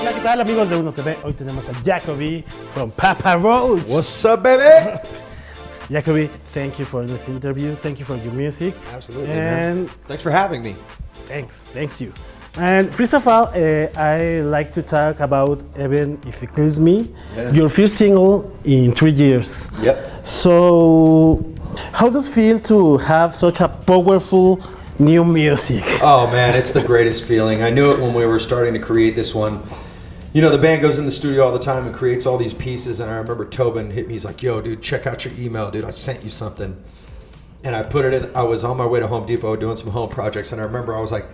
Hola, ¿qué tal amigos de Uno TV? Hoy tenemos a Jacoby from Papa Roach. What's up, baby? Jacoby, thank you for this interview. Thank you for your music. Absolutely, and man. Thanks for having me. Thanks you. And first of all, I like to talk about, even if it includes me, your first single in 3 years. Yep. So, how does it feel to have such a powerful new music? Oh man, it's the greatest feeling. I knew it when we were starting to create this one. You know, the band goes in the studio all the time and creates all these pieces, and I remember Tobin hit me, he's like, yo dude, check out your email, dude, I sent you something. And I put it in, I was on my way to Home Depot doing some home projects, and I remember I was like,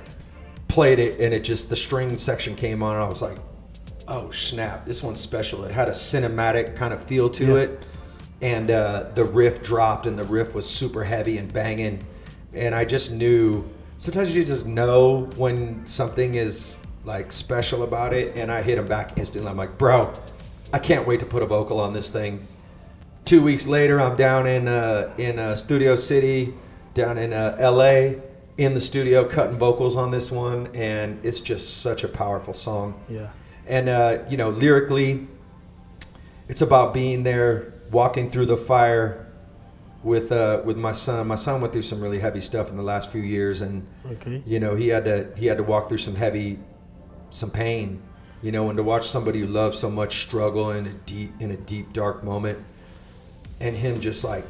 played it, and it just, the string section came on, and I was like, oh snap, this one's special. It had a cinematic kind of feel to it, and the riff dropped, and the riff was super heavy and banging, and I just knew, sometimes you just know when something is like special about it, and I hit him back instantly. I'm like, bro, I can't wait to put a vocal on this thing. 2 weeks later, I'm down in Studio City, down in LA, in the studio cutting vocals on this one, and it's just such a powerful song. Yeah. And you know, lyrically, it's about being there, walking through the fire with my son. My son went through some really heavy stuff in the last few years, and you know, he had to walk through some pain, you know, and to watch somebody you love so much struggle in a deep dark moment, and him just like,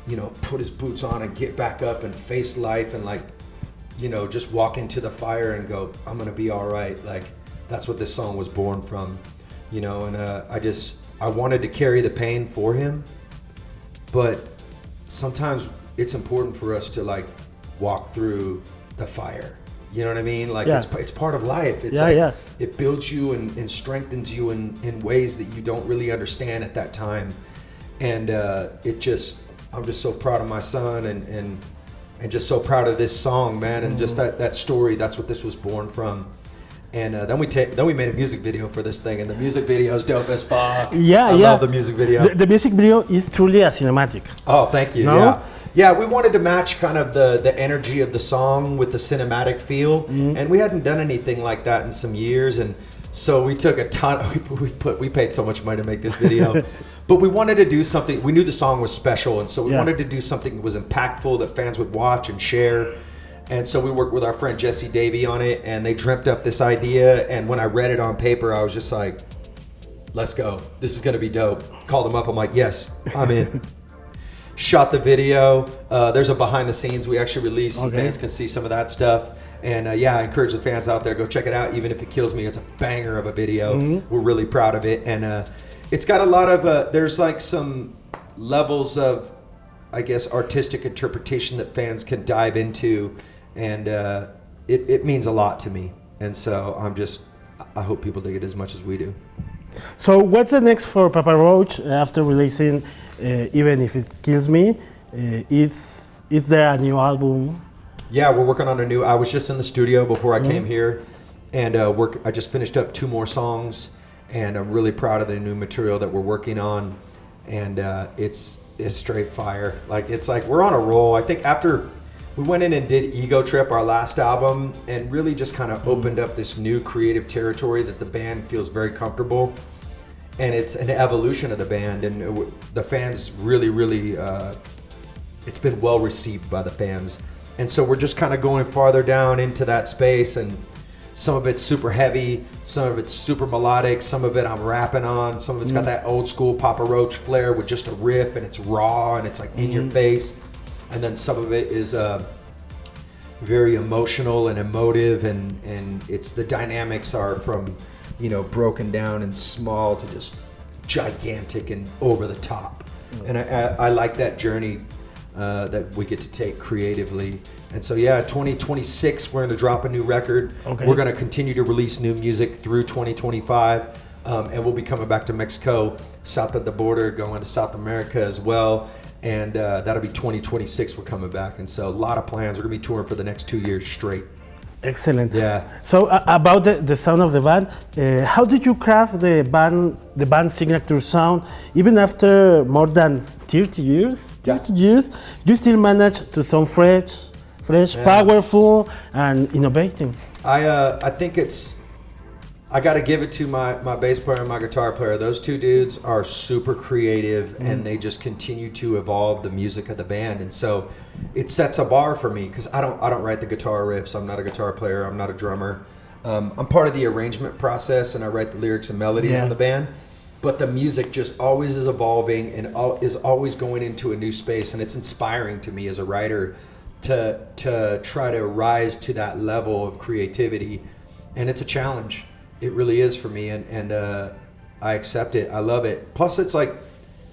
you know, put his boots on and get back up and face life, and like, you know, just walk into the fire and go, I'm gonna be all right. Like, that's what this song was born from, you know. And I wanted to carry the pain for him, but sometimes it's important for us to like walk through the fire. You know what I mean? Like, it's part of life. It's it builds you and strengthens you in ways that you don't really understand at that time. And I'm just so proud of my son and just so proud of this song, man. And just that story, that's what this was born from. And then we made a music video for this thing, and the music video is dope as fuck. I love the music video. The music video is truly a cinematic. Oh, thank you. No? Yeah, we wanted to match kind of the energy of the song with the cinematic feel, and we hadn't done anything like that in some years, and so we took a ton. We paid so much money to make this video, but we wanted to do something. We knew the song was special, and so we wanted to do something that was impactful, that fans would watch and share. And so we worked with our friend Jesse Davey on it, and they dreamt up this idea. And when I read it on paper, I was just like, let's go. This is going to be dope. Called him up. I'm like, yes, I'm in. Shot the video. There's a behind the scenes we actually released. So fans can see some of that stuff. And I encourage the fans out there, go check it out. Even if it kills me, it's a banger of a video. We're really proud of it. And it's got a lot of, there's like some levels of, I guess, artistic interpretation that fans can dive into. And it means a lot to me. And so I hope people dig it as much as we do. So what's the next for Papa Roach after releasing Even If It Kills Me? Is there a new album? Yeah, we're working on I was just in the studio before I came here, and I just finished up 2 more songs, and I'm really proud of the new material that we're working on. And it's straight fire. Like, it's like we're on a roll. I think after we went in and did Ego Trip, our last album, and really just kind of opened up this new creative territory that the band feels very comfortable. And it's an evolution of the band, and the fans really, it's been well received by the fans. And so we're just kind of going farther down into that space, and some of it's super heavy, some of it's super melodic, some of it I'm rapping on, some of it's got that old school Papa Roach flair with just a riff, and it's raw and it's like in your face. And then some of it is very emotional and emotive, and it's the dynamics are from, you know, broken down and small to just gigantic and over the top. And I like that journey that we get to take creatively. And so 2026 we're going to drop a new record. We're going to continue to release new music through 2025, and we'll be coming back to Mexico, south of the border, going to South America as well. And that'll be 2026 we're coming back. And so a lot of plans. We're going to be touring for the next 2 years straight. Excellent. Yeah. So about the sound of the band, how did you craft the band's signature sound? Even after more than 30 years, you still manage to sound fresh, powerful, and innovative. I think I got to give it to my bass player and my guitar player. Those two dudes are super creative, and they just continue to evolve the music of the band. And so it sets a bar for me, because I don't write the guitar riffs. I'm not a guitar player. I'm not a drummer. I'm part of the arrangement process, and I write the lyrics and melodies in the band. But the music just always is evolving and is always going into a new space, and it's inspiring to me as a writer to try to rise to that level of creativity. And it's a challenge. It really is for me, and I accept it. I love it. Plus, it's like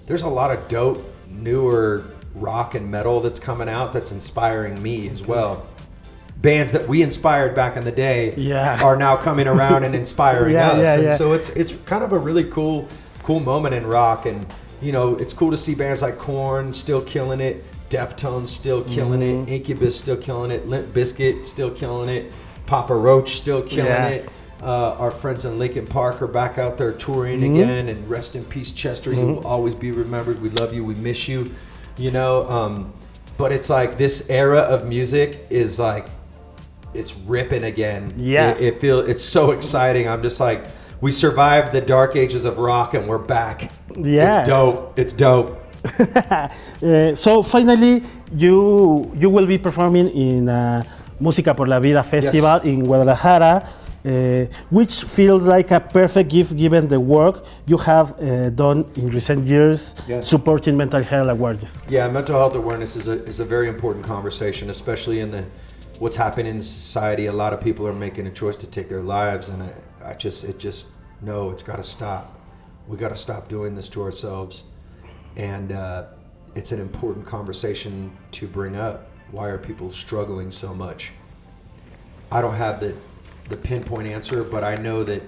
there's a lot of dope, newer rock and metal that's coming out that's inspiring me as well. Bands that we inspired back in the day are now coming around and inspiring us. And so it's kind of a really cool moment in rock. And, you know, it's cool to see bands like Korn still killing it, Deftones still killing it, Incubus still killing it, Limp Bizkit still killing it, Papa Roach still killing it. Our friends in Linkin Park are back out there touring again, and rest in peace, Chester. You will always be remembered. We love you. We miss you. You know, but it's like this era of music is like, it's ripping again. It's so exciting. I'm just like, we survived the dark ages of rock, and we're back. It's dope. So finally, you will be performing in Música por la Vida Festival in Guadalajara, which feels like a perfect gift given the work you have done in recent years supporting mental health awareness. Yeah, mental health awareness is a very important conversation, especially in what's happening in society. A lot of people are making a choice to take their lives, and it's got to stop. We got to stop doing this to ourselves, and it's an important conversation to bring up. Why are people struggling so much? I don't have the pinpoint answer, but I know that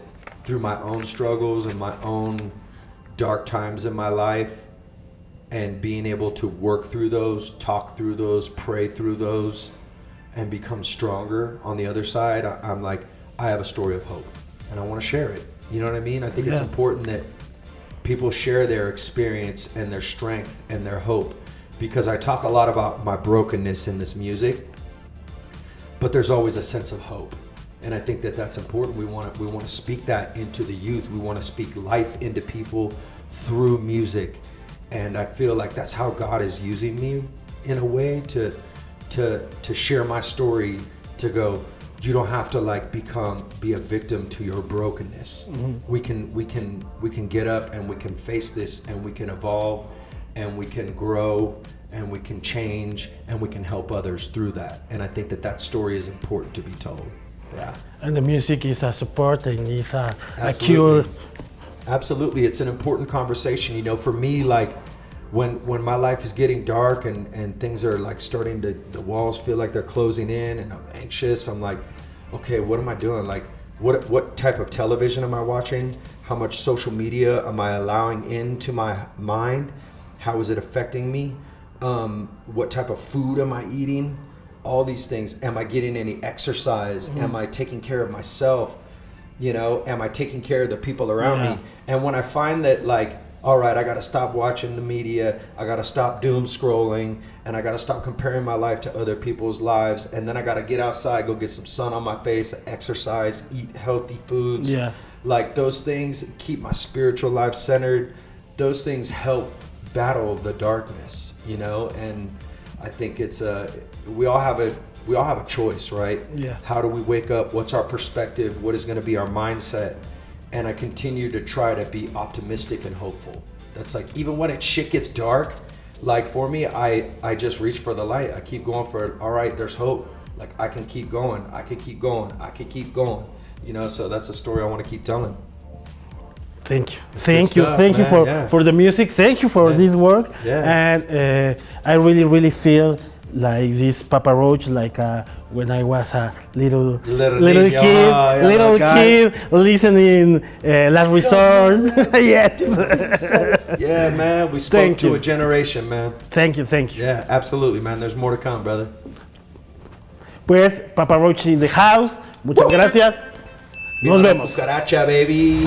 through my own struggles and my own dark times in my life, and being able to work through those, talk through those, pray through those, and become stronger on the other side, I'm like, I have a story of hope, and I want to share it. You know what I mean? I think it's important that people share their experience and their strength and their hope, because I talk a lot about my brokenness in this music, but there's always a sense of hope. And I think that that's important. We want to speak that into the youth. We want to speak life into people through music. And I feel like that's how God is using me in a way to share my story, to go, you don't have to be a victim to your brokenness. We can get up, and we can face this, and we can evolve, and we can grow, and we can change, and we can help others through that. And I think that story is important to be told. Yeah. And the music is a support, and is a cure. Absolutely. It's an important conversation. You know, for me, like when my life is getting dark and things are like starting to, the walls feel like they're closing in, and I'm anxious, I'm like, okay, what am I doing? Like, what type of television am I watching? How much social media am I allowing into my mind? How is it affecting me? What type of food am I eating? All these things. Am I getting any exercise? Am I taking care of myself? You know, am I taking care of the people around me? And when I find that, like, all right, I got to stop watching the media, I got to stop doom scrolling, and I got to stop comparing my life to other people's lives, and then I got to get outside, go get some sun on my face, exercise, eat healthy foods. Like, those things keep my spiritual life centered. Those things help battle the darkness, you know. And I think it's we all have a choice, right? How do we wake up? What's our perspective? What is going to be our mindset? And I continue to try to be optimistic and hopeful. That's like, even when shit gets dark, like for me, I just reach for the light. I keep going for it. All right, there's hope. Like, I can keep going. I can keep going. I can keep going. You know, so that's a story I want to keep telling. Thank you. Thank you for the music. Thank you for this work. And I really feel like this Papa Roach, like when I was a little kid listening Last Resort. Yes. Yeah, man, we spoke to a generation, man. Thank you. Yeah, absolutely, man. There's more to come, brother. Pues Papa Roach in the house. Muchas gracias. Nos vemos. Cucaracha, baby.